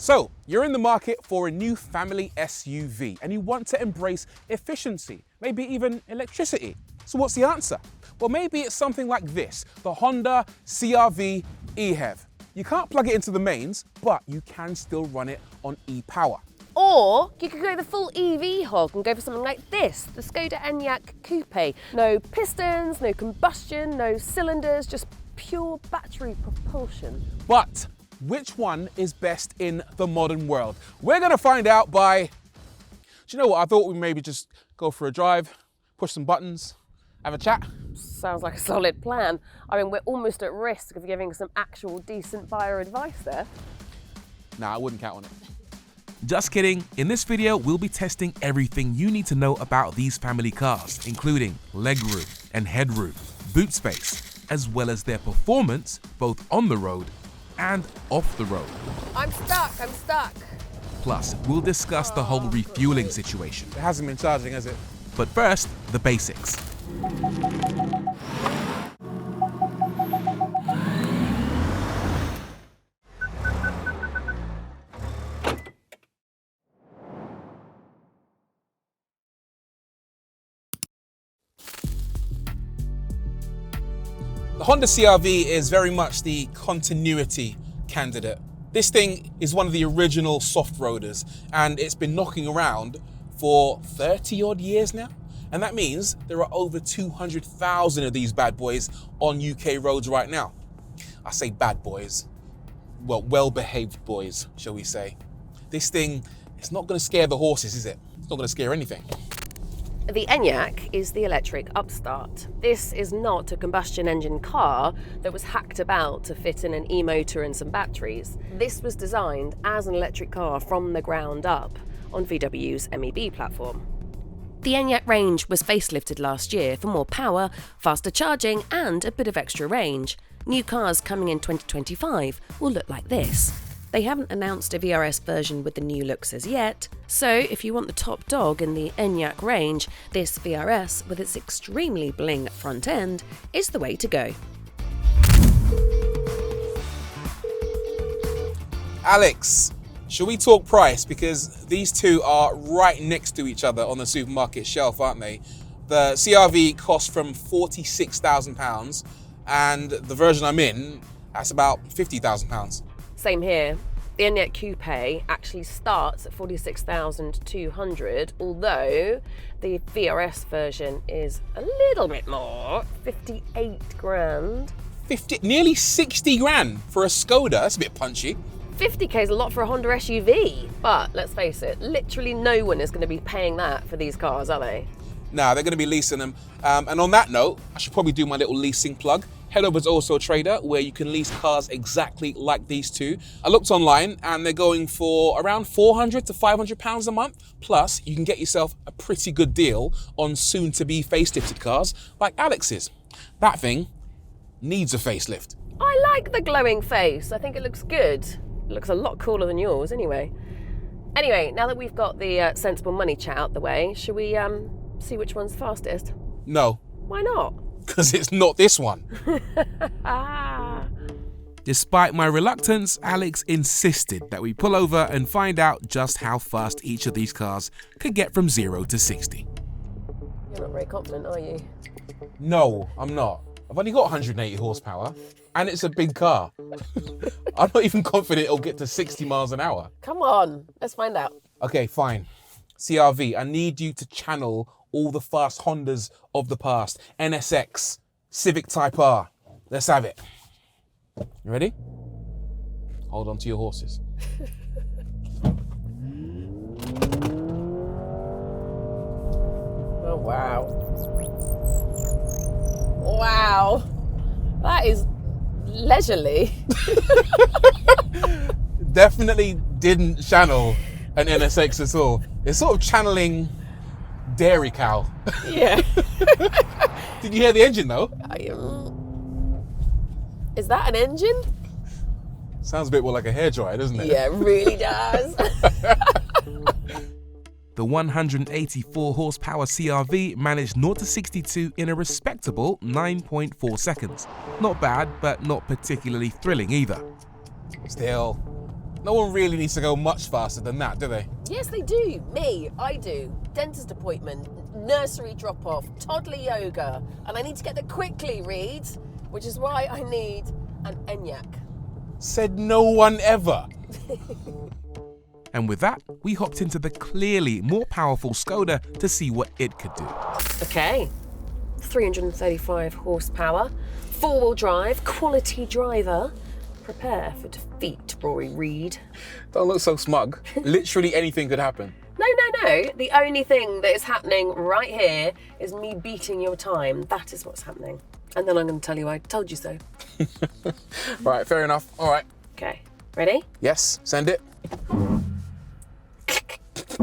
So, you're in the market for a new family SUV and you want to embrace efficiency, maybe even electricity. So what's the answer? Well, maybe it's something like this, the Honda CRV eHEV. You can't plug it into the mains, but you can still run it on e-power. Or you could go the full EV hog and go for something like this, the Skoda Enyaq Coupe. No pistons, no combustion, no cylinders, just pure battery propulsion. But which one is best in the modern world? We're gonna find out by, do you know what, I thought we'd maybe just go for a drive, push some buttons, have a chat. Sounds like a solid plan. I mean, we're almost at risk of giving some actual decent buyer advice there. Nah, I wouldn't count on it. Just kidding, in this video we'll be testing everything you need to know about these family cars, including legroom and headroom, boot space, as well as their performance both on the road and off the road. I'm stuck. Plus, we'll discuss the whole refueling situation. It hasn't been charging, has it? But first, the basics. The Honda CR-V is very much the continuity candidate. This thing is one of the original soft roaders and it's been knocking around for 30 odd years now. And that means there are over 200,000 of these bad boys on UK roads right now. I say bad boys, well, well-behaved boys, shall we say. This thing, it's not gonna scare the horses, is it? It's not gonna scare anything. The Enyaq is the electric upstart. This is not a combustion engine car that was hacked about to fit in an e-motor and some batteries. This was designed as an electric car from the ground up on VW's MEB platform. The Enyaq range was facelifted last year for more power, faster charging and a bit of extra range. New cars coming in 2025 will look like this. They haven't announced a VRS version with the new looks as yet, so if you want the top dog in the Enyaq range, this VRS with its extremely bling front end is the way to go. Alex, shall we talk price? Because these two are right next to each other on the supermarket shelf, aren't they? The CRV costs from £46,000 and the version I'm in, that's about £50,000. Same here. The Enyaq Coupe actually starts at $46,200, although the VRS version is a little bit more, 58 grand. Nearly 60 grand for a Skoda, that's a bit punchy. 50k is a lot for a Honda SUV, but let's face it, literally no one is going to be paying that for these cars, are they? Nah, they're going to be leasing them. And on that note, I should probably do my little leasing plug. Head over to Also Trader, where you can lease cars exactly like these two. I looked online and they're going for around £400 to £500 a month. Plus, you can get yourself a pretty good deal on soon-to-be facelifted cars like Alex's. That thing needs a facelift. I like the glowing face. I think it looks good. It looks a lot cooler than yours anyway. Anyway, now that we've got the sensible money chat out the way, shall we see which one's fastest? No. Why not? Because it's not this one. Despite my reluctance, Alex insisted that we pull over and find out just how fast each of these cars could get from 0 to 60. You're not very confident, are you? No, I'm not. I've only got 180 horsepower and it's a big car. I'm not even confident it'll get to 60 miles an hour. Come on, let's find out. Okay, fine. CRV, I need you to channel all the fast Hondas of the past. NSX, Civic Type R. Let's have it. You ready? Hold on to your horses. Oh, wow. Wow. That is leisurely. Definitely didn't channel an NSX at all. It's sort of channeling dairy cow. Yeah. Did you hear the engine though? Is that an engine? Sounds a bit more like a hairdryer, doesn't it? Yeah, it really does. The 184 horsepower CRV managed 0 to 62 in a respectable 9.4 seconds. Not bad, but not particularly thrilling either. Still, No one really needs to go much faster than that, do they? Yes, they do. I do. Dentist appointment, nursery drop-off, toddler yoga, and I need to get there quickly, Reed, which is why I need an Enyaq. Said no one ever. And with that, we hopped into the clearly more powerful Skoda to see what it could do. Okay, 335 horsepower, four-wheel drive, quality driver. Prepare for defeat, Rory Reed. Don't look so smug. Literally anything could happen. No. The only thing that is happening right here is me beating your time. That is what's happening. And then I'm going to tell you I told you so. Right, fair enough. All right. Okay, ready? Yes, send it.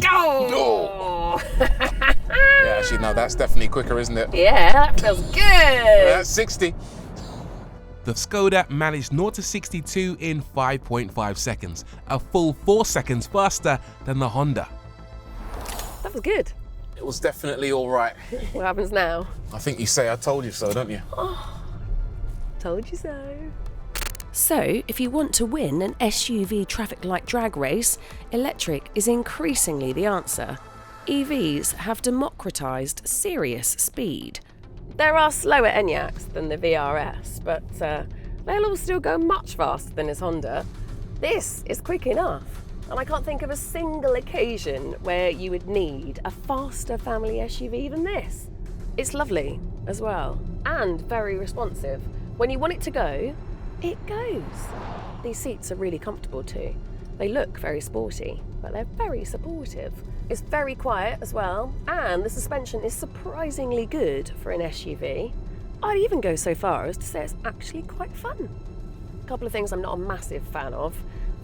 Go! Yeah, actually, no, that's definitely quicker, isn't it? Yeah, that feels good. That's 60. The Skoda managed 0 to 62 in 5.5 seconds, a full 4 seconds faster than the Honda. That was good. It was definitely all right. What happens now? I think you say I told you so, don't you? Told you so. So, if you want to win an SUV traffic light drag race, electric is increasingly the answer. EVs have democratised serious speed. There are slower Enyaqs than the VRS, but they'll all still go much faster than his Honda. This is quick enough, and I can't think of a single occasion where you would need a faster family SUV than this. It's lovely as well, and very responsive. When you want it to go, it goes. These seats are really comfortable too. They look very sporty, but they're very supportive. It's very quiet as well, and the suspension is surprisingly good for an SUV. I'd even go so far as to say it's actually quite fun. A couple of things I'm not a massive fan of.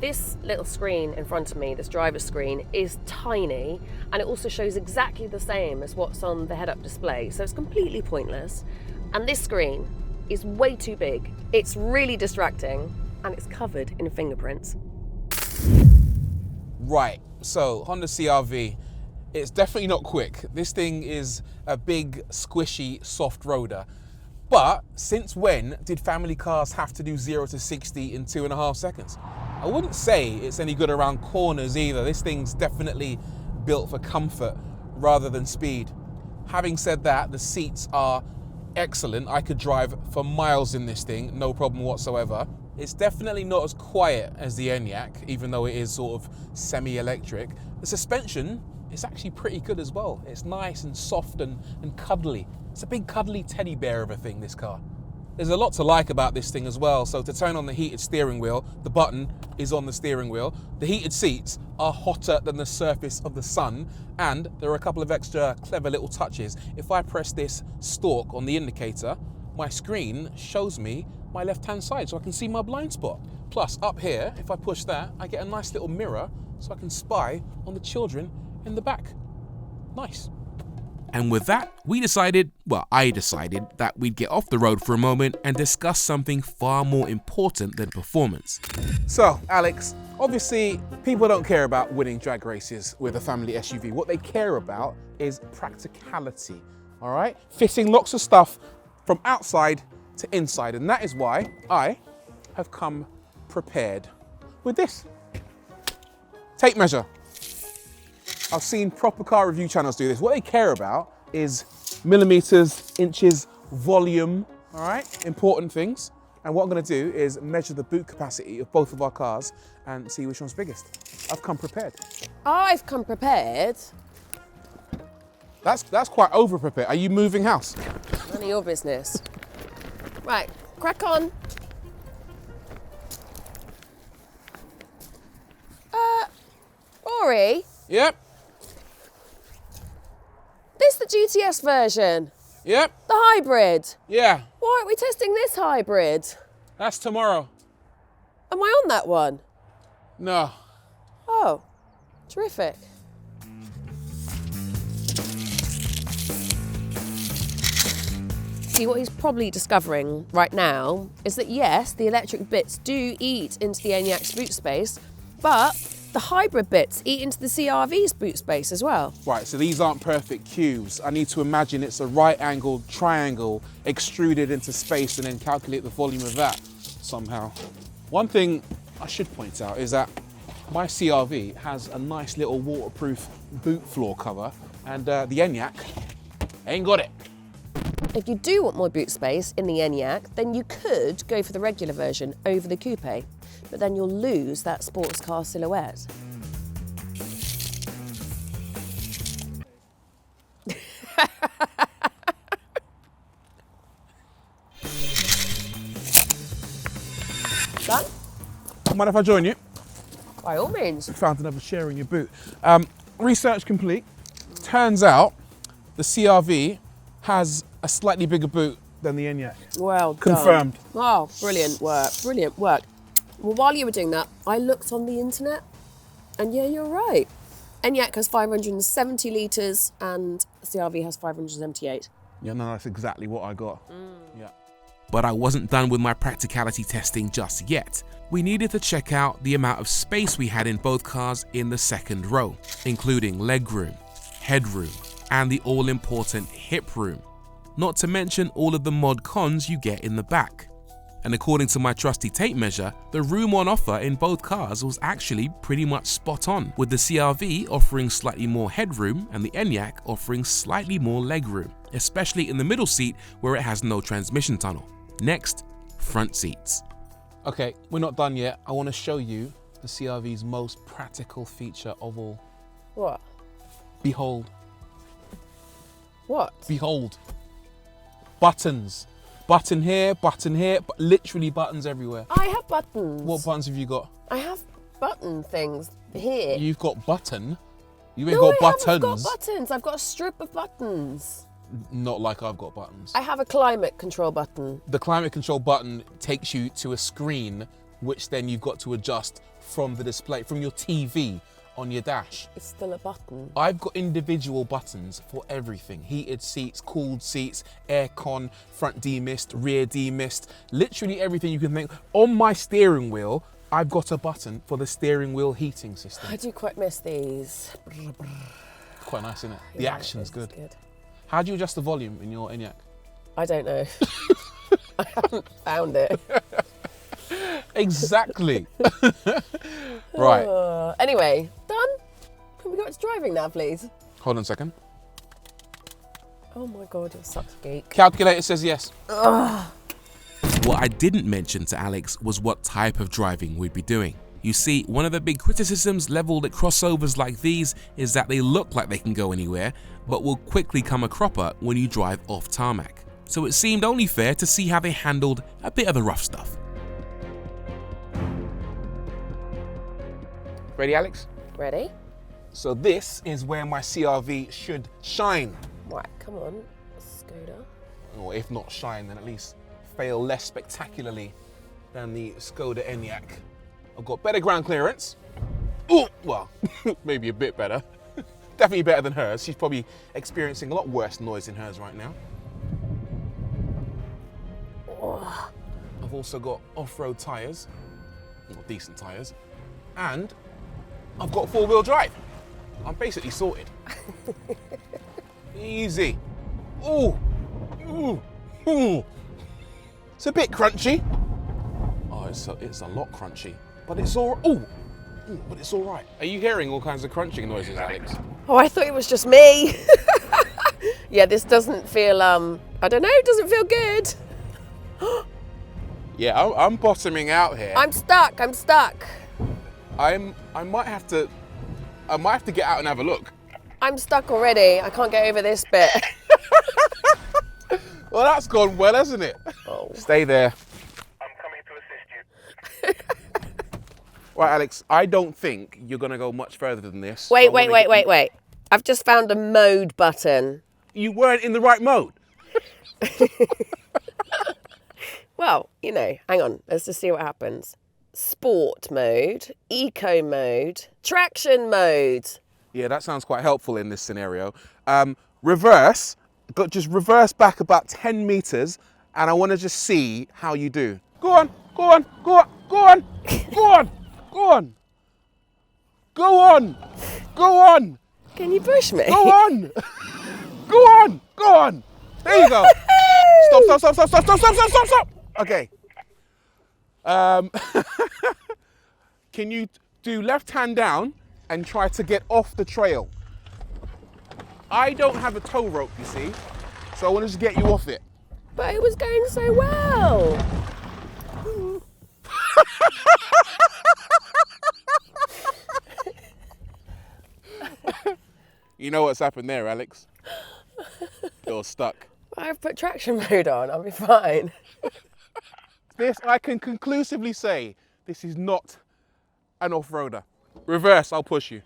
This little screen in front of me, this driver's screen, is tiny, and it also shows exactly the same as what's on the head-up display, so it's completely pointless. And this screen is way too big. It's really distracting, and it's covered in fingerprints. Right, so Honda CRV, it's definitely not quick. This thing is a big, squishy, soft roader. But since when did family cars have to do 0 to 60 in 2.5 seconds? I wouldn't say it's any good around corners either. This thing's definitely built for comfort rather than speed. Having said that, the seats are excellent. I could drive for miles in this thing, no problem whatsoever. It's definitely not as quiet as the Enyaq, even though it is sort of semi-electric. The suspension is actually pretty good as well. It's nice and soft and cuddly. It's a big cuddly teddy bear of a thing, this car. There's a lot to like about this thing as well. So to turn on the heated steering wheel, the button is on the steering wheel. The heated seats are hotter than the surface of the sun, and there are a couple of extra clever little touches. If I press this stalk on the indicator, my screen shows me my left-hand side so I can see my blind spot. Plus, up here, if I push that, I get a nice little mirror so I can spy on the children in the back. Nice. And with that, I decided that we'd get off the road for a moment and discuss something far more important than performance. So, Alex, obviously, people don't care about winning drag races with a family SUV. What they care about is practicality, all right? Fitting lots of stuff from outside to inside, and that is why I have come prepared with this. Tape measure. I've seen proper car review channels do this. What they care about is millimeters, inches, volume, all right? Important things. And what I'm gonna do is measure the boot capacity of both of our cars and see which one's biggest. I've come prepared. I've come prepared. That's quite over prepared. Are you moving house? None of your business. Right, crack on. Rory? Yep, This the GTS version? yep, The hybrid? yeah. Why aren't we testing this hybrid? That's tomorrow. Am I on that one? No. Oh, terrific. See, what he's probably discovering right now is that yes, the electric bits do eat into the Enyaq's boot space, but the hybrid bits eat into the CRV's boot space as well. Right, so these aren't perfect cubes. I need to imagine it's a right-angled triangle extruded into space and then calculate the volume of that somehow. One thing I should point out is that My CRV has a nice little waterproof boot floor cover, and the Enyaq ain't got it. If you do want more boot space in the Enyaq, then you could go for the regular version over the coupe, but then you'll lose that sports car silhouette. Done? Mind if I join you? By all means. Found another share in your boot. Research complete. Turns out the CRV has a slightly bigger boot than the Enyaq. Well done. Confirmed. Oh, brilliant work, brilliant work. Well, while you were doing that, I looked on the internet, and yeah, you're right. Enyaq has 570 litres and CRV has 578. Yeah, no, that's exactly what I got. Yeah. But I wasn't done with my practicality testing just yet. We needed to check out the amount of space we had in both cars in the second row, including legroom, headroom, and the all-important hip room. Not to mention all of the mod cons you get in the back. And according to my trusty tape measure, the room on offer in both cars was actually pretty much spot on, with the CRV offering slightly more headroom and the Enyaq offering slightly more legroom, especially in the middle seat where it has no transmission tunnel. Next, front seats. Okay, we're not done yet. I want to show you the CRV's most practical feature of all. What? Behold. What? Behold. Buttons. Button here, but literally buttons everywhere. I have buttons. What buttons have you got? I have button things here. You've got button? You ain't No, got I buttons. haven't got buttons. I've got a strip of buttons. Not like I've got buttons. I have a climate control button. The climate control button takes you to a screen, which then you've got to adjust from the display, from your TV on your dash. It's still a button. I've got individual buttons for everything. Heated seats, cooled seats, aircon, front demist, rear demist, literally everything you can think. On my steering wheel, I've got a button for the steering wheel heating system. I do quite miss these. Quite nice, isn't it? The Yeah, action's it's good. How do you adjust the volume in your Enyaq? I don't know. I haven't found it. Exactly. Right. Anyway, done? Can we go to driving now, please? Hold on a second. Oh my God, you're such a geek. Calculator says yes. What I didn't mention to Alex was what type of driving we'd be doing. You see, one of the big criticisms leveled at crossovers like these is that they look like they can go anywhere, but will quickly come a cropper when you drive off tarmac. So it seemed only fair to see how they handled a bit of the rough stuff. Ready, Alex? Ready? So this is where my CRV should shine. Right, come on, Skoda. Or if not shine, then at least fail less spectacularly than the Skoda Enyaq. I've got better ground clearance. Oh, well, maybe a bit better. Definitely better than hers. She's probably experiencing a lot worse noise in hers right now. Oh. I've also got off-road tyres, or decent tyres, and I've got four-wheel drive. I'm basically sorted. Easy. Ooh, ooh, ooh. It's a bit crunchy. Oh, it's a lot crunchy, but it's all. Ooh, but it's all right. Are you hearing all kinds of crunching noises, Alex? Oh, I thought it was just me. Yeah, this doesn't feel, I don't know, it doesn't feel good. Yeah, I'm bottoming out here. I'm stuck. I might have to get out and have a look. I'm stuck already. I can't get over this bit. Well, that's gone well, hasn't it? Oh. Stay there. I'm coming to assist you. Right, Alex, I don't think you're going to go much further than this. Wait. I've just found a mode button. You weren't in the right mode. Well, you know, hang on. Let's just see what happens. Sport mode, eco mode, traction mode. Yeah, that sounds quite helpful in this scenario. Reverse. Just reverse back about 10 meters, and I want to just see how you do. Go on. Can you push me? Go on. There you go. Stop. Okay. Can you do left hand down and try to get off the trail. I don't have a tow rope, you see, so I want to just get you off it. But it was going so well. You know what's happened there, Alex? You're stuck. I've put traction mode on, I'll be fine. This, I can conclusively say, this is not an off-roader. Reverse, I'll push you.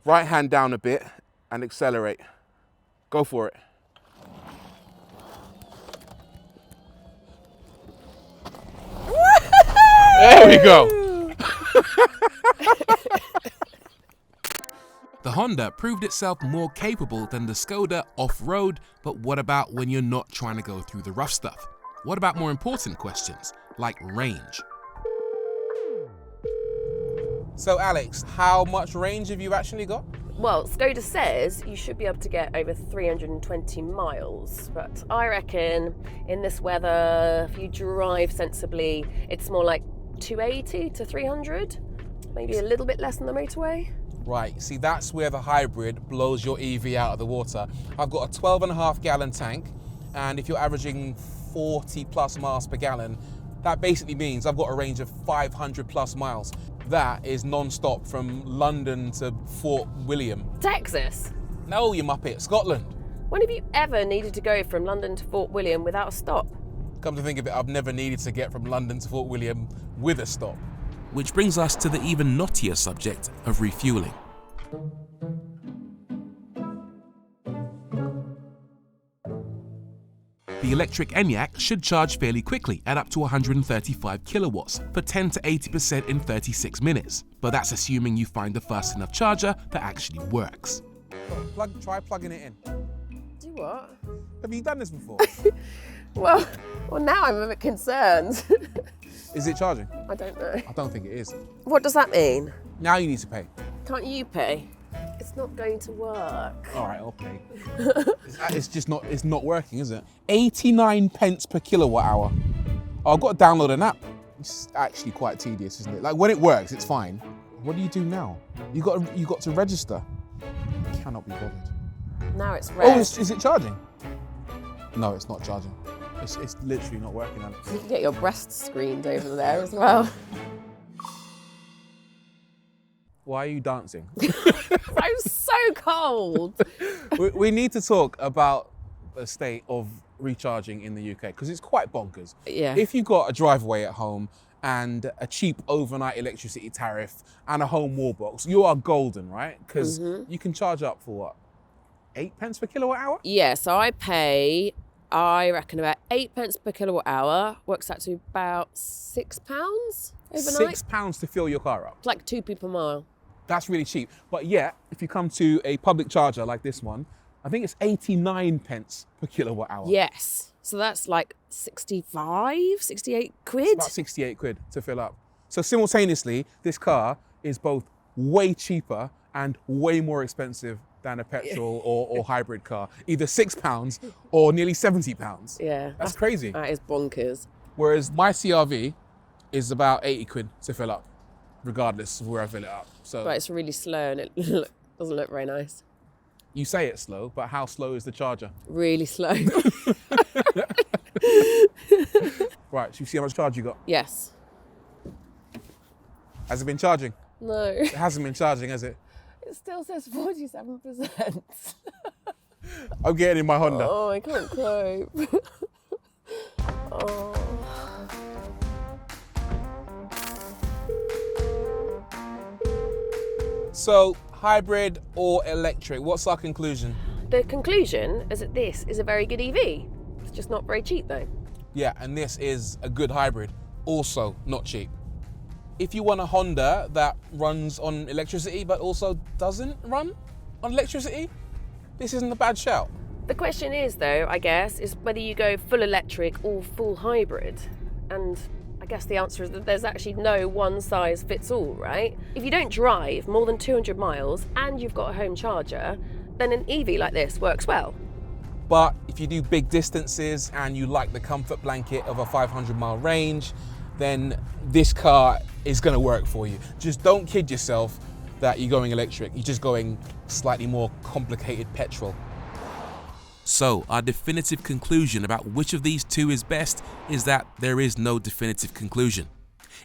Right hand down a bit and accelerate. Go for it. There we go. The Honda proved itself more capable than the Skoda off-road, but what about when you're not trying to go through the rough stuff? What about more important questions, like range? So Alex, how much range have you actually got? Well, Skoda says you should be able to get over 320 miles, but I reckon in this weather, if you drive sensibly, it's more like 280 to 300, maybe a little bit less than the motorway. Right, see that's where the hybrid blows your EV out of the water. I've got a 12.5 gallon tank, and if you're averaging 40 plus miles per gallon, that basically means I've got a range of 500 plus miles. That is non-stop from London to Fort William. Texas? No, you muppet, Scotland. When have you ever needed to go from London to Fort William without a stop? Come to think of it, I've never needed to get from London to Fort William with a stop. Which brings us to the even knottier subject of refueling. The electric Enyaq should charge fairly quickly at up to 135 kilowatts for 10 to 80% in 36 minutes. But that's assuming you find a fast enough charger that actually works. Try plugging it in. Do what? Have you done this before? Well, now I'm a bit concerned. Is it charging? I don't know. I don't think it is. What does that mean? Now you need to pay. Can't you pay? It's not going to work. All right, I'll pay. It's not working, is it? 89 pence per kilowatt hour. Oh, I've got to download an app. It's actually quite tedious, isn't it? Like when it works, it's fine. What do you do now? You got to register. I cannot be bothered. Now it's red. Oh, is it charging? No, it's not charging. It's literally not working, Alex. You can get your breasts screened over there as well. Why are you dancing? I'm so cold. We need to talk about the state of recharging in the UK because it's quite bonkers. Yeah. If you've got a driveway at home and a cheap overnight electricity tariff and a home wall box, you are golden, right? Because you can charge up for what? 8 pence per kilowatt hour? Yeah, so I pay, I reckon about 8 pence per kilowatt hour, works out to about £6 overnight. £6 to fill your car up. It's like 2p per mile. That's really cheap. But yet, if you come to a public charger like this one, I think it's 89 pence per kilowatt hour. Yes. So that's like 65, 68 quid. About 68 quid to fill up. So simultaneously, this car is both way cheaper and way more expensive than a petrol or hybrid car. Either £6 or nearly £70. Yeah. That's crazy. That is bonkers. Whereas my CRV is about 80 quid to fill up, regardless of where I fill it up. So But it's really slow and it doesn't look very nice. you say it's slow, but how slow is the charger? Really slow. Right, so you see how much charge you got? Yes. Has it been charging? No. It hasn't been charging, has it? It still says 47%. I'm getting in my Honda. Oh, I can't cope. Oh. So, hybrid or electric, what's our conclusion? The conclusion is that this is a very good EV. It's just not very cheap though. Yeah, and this is a good hybrid, also not cheap. If you want a Honda that runs on electricity but also doesn't run on electricity, this isn't a bad shout. The question is though, I guess, is whether you go full electric or full hybrid. And I guess the answer is that there's actually no one size fits all, right? If you don't drive more than 200 miles and you've got a home charger, then an EV like this works well. But if you do big distances and you like the comfort blanket of a 500-mile range, then this car is gonna work for you. Just don't kid yourself that you're going electric. You're just going slightly more complicated petrol. So our definitive conclusion about which of these two is best is that there is no definitive conclusion.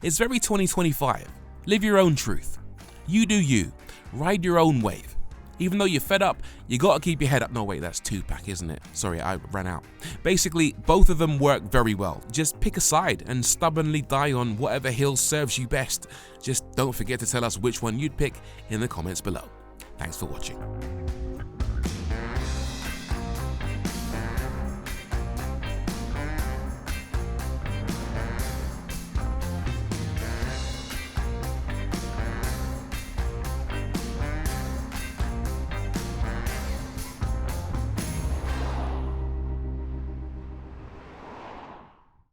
It's very 2025. Live your own truth. You do you. Ride your own wave. Even though you're fed up, you gotta keep your head up. No, wait, that's 2-pack, isn't it? Sorry, I ran out. Basically, both of them work very well. Just pick a side and stubbornly die on whatever hill serves you best. Just don't forget to tell us which one you'd pick in the comments below. Thanks for watching.